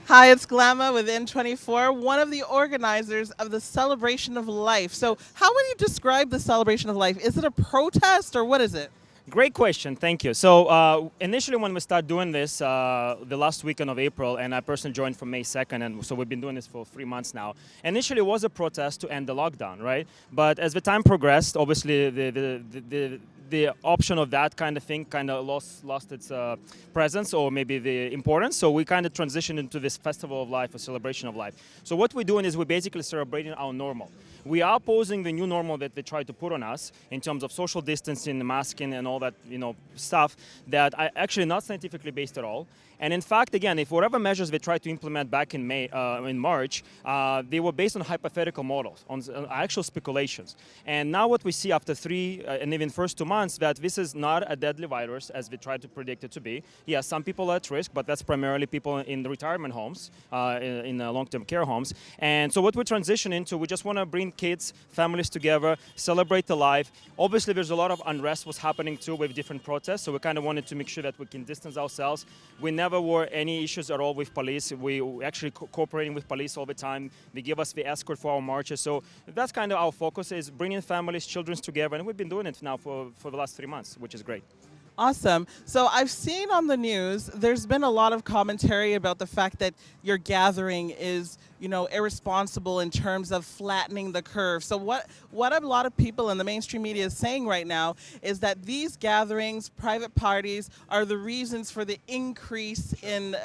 Hi, it's Glamma with INNterview, one of the organizers of the Celebration of Life. So, how would you describe the Celebration of Life? Is it a protest or what is it? Great question, thank you. So initially when we started doing this, the last weekend of April, and I personally joined from May 2nd, and so we've been doing this for 3 months now. Initially it was a protest to end the lockdown, right? But as the time progressed, obviously the option of that kind of thing kind of lost its presence or maybe the importance. So we kind of transitioned into this festival of life, a celebration of life. So what we're doing is we're basically celebrating our normal. We are opposing the new normal that they try to put on us in terms of social distancing, masking, and all that stuff that are actually not scientifically based at all. And in fact, again, if whatever measures they tried to implement back in March, they were based on hypothetical models, on actual speculations. And now what we see after and even first 2 months, that this is not a deadly virus as we tried to predict it to be. Yes, some people are at risk, but that's primarily people in the retirement homes, in long-term care homes. And so what we transition into, we just want to bring kids, families together, celebrate the life. Obviously, there's a lot of unrest was happening too with different protests, so we kind of wanted to make sure that we can distance ourselves. We never were any issues at all with police. We actually cooperating with police all the time. They give us the escort for our marches. So that's kind of our focus, is bringing families, children together, and we've been doing it now for the last 3 months, which is great. Awesome. So, I've seen on the news, there's been a lot of commentary about the fact that your gathering is, irresponsible in terms of flattening the curve. So, what a lot of people in the mainstream media is saying right now is that these gatherings, private parties, are the reasons for the increase in,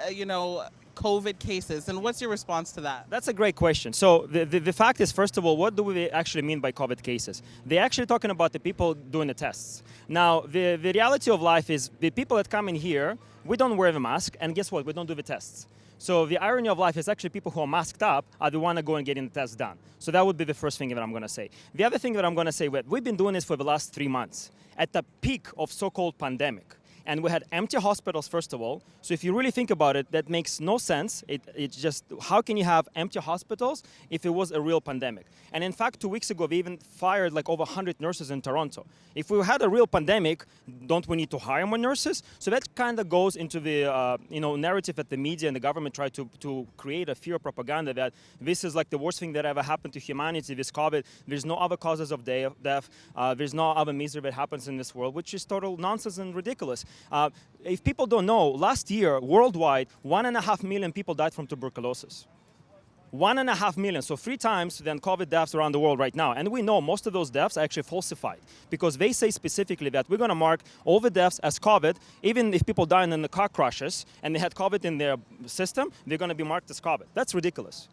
COVID cases. And what's your response to that? That's a great question. So the fact is, first of all, what do we actually mean by COVID cases? They're actually talking about the people doing the tests. Now, the reality of life is the people that come in here, we don't wear the mask, and guess what? We don't do the tests. So the irony of life is actually people who are masked up are the one that go and getting the test done. So that would be the first thing that I'm going to say. The other thing that I'm going to say, we've been doing this for the last 3 months at the peak of so-called pandemic. And we had empty hospitals, first of all. So if you really think about it, that makes no sense. It's just, how can you have empty hospitals if it was a real pandemic? And in fact, 2 weeks ago, we even fired like over 100 nurses in Toronto. If we had a real pandemic, don't we need to hire more nurses? So that kind of goes into the narrative that the media and the government try to create a fear propaganda that this is like the worst thing that ever happened to humanity, this COVID. There's no other causes of death. There's no other misery that happens in this world, which is total nonsense and ridiculous. If people don't know, last year, worldwide, 1.5 million people died from tuberculosis. 1.5 million, so 3 times than COVID deaths around the world right now. And we know most of those deaths are actually falsified because they say specifically that we're going to mark all the deaths as COVID, even if people die in the car crashes and they had COVID in their system, they're going to be marked as COVID. That's ridiculous.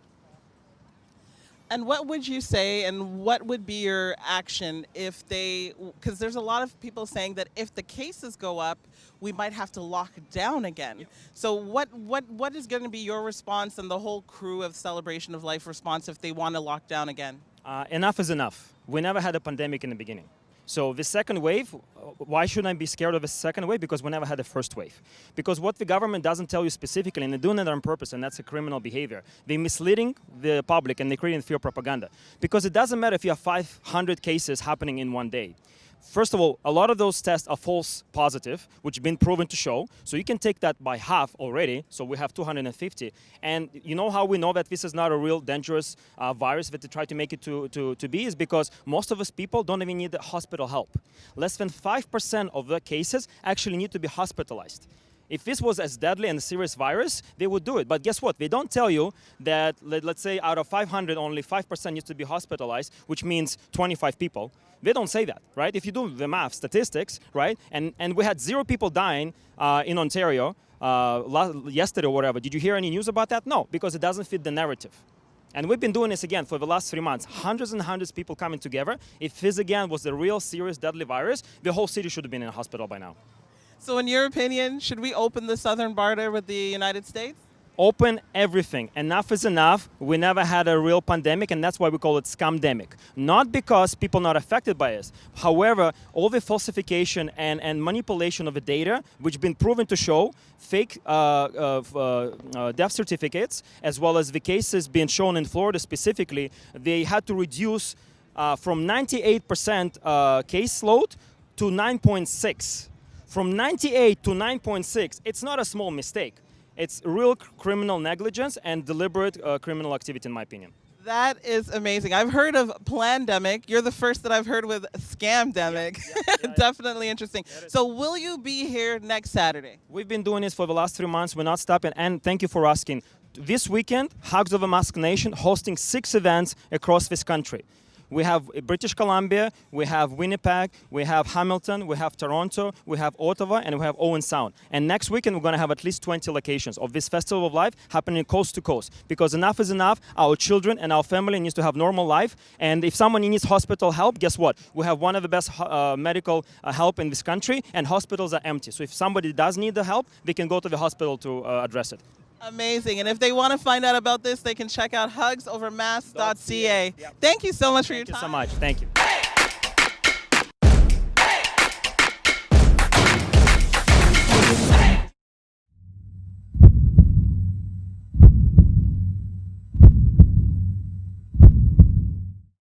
And what would you say, and what would be your action if because there's a lot of people saying that if the cases go up, we might have to lock down again. Yep. So what is going to be your response and the whole crew of Celebration of Life response if they want to lock down again? Enough is enough. We never had a pandemic in the beginning. So the second wave, why shouldn't I be scared of a second wave? Because we never had a first wave. Because what the government doesn't tell you specifically, and they're doing it on purpose, and that's a criminal behavior, they're misleading the public and they're creating fear propaganda. Because it doesn't matter if you have 500 cases happening in one day. First of all, a lot of those tests are false positive, which have been proven to show. So you can take that by half already. So we have 250. And you know how we know that this is not a real dangerous virus that they try to make it to be is because most of us people don't even need hospital help. Less than 5% of the cases actually need to be hospitalized. If this was as deadly and a serious virus, they would do it. But guess what? They don't tell you that, let's say, out of 500, only 5% needs to be hospitalized, which means 25 people. They don't say that, right? If you do the math, statistics, right? And we had 0 people dying in Ontario yesterday or whatever. Did you hear any news about that? No, because it doesn't fit the narrative. And we've been doing this again for the last 3 months. Hundreds and hundreds of people coming together. If this again was the real serious deadly virus, the whole city should have been in a hospital by now. So in your opinion, should we open the southern border with the United States? Open everything. Enough is enough. We never had a real pandemic, and that's why we call it scamdemic. Not because people are not affected by it. However, all the falsification and manipulation of the data, which have been proven to show fake death certificates, as well as the cases being shown in Florida specifically, they had to reduce from 98% caseload to 9.6. From 98 to 9.6, it's not a small mistake. It's real criminal negligence and deliberate criminal activity, in my opinion. That is amazing. I've heard of plandemic. You're the first that I've heard with scamdemic. Definitely interesting. So will you be here next Saturday? We've been doing this for the last 3 months. We're not stopping. And thank you for asking. This weekend, Hugs of a Mask Nation hosting 6 events across this country. We have British Columbia, we have Winnipeg, we have Hamilton, we have Toronto, we have Ottawa, and we have Owen Sound. And next weekend, we're going to have at least 20 locations of this Festival of Life happening coast to coast. Because enough is enough. Our children and our family needs to have normal life. And if someone needs hospital help, guess what? We have one of the best medical help in this country, and hospitals are empty. So if somebody does need the help, they can go to the hospital to address it. Amazing. And if they want to find out about this, they can check out hugsovermask.ca. Thank you so much for your time. Thank you so much. Thank you.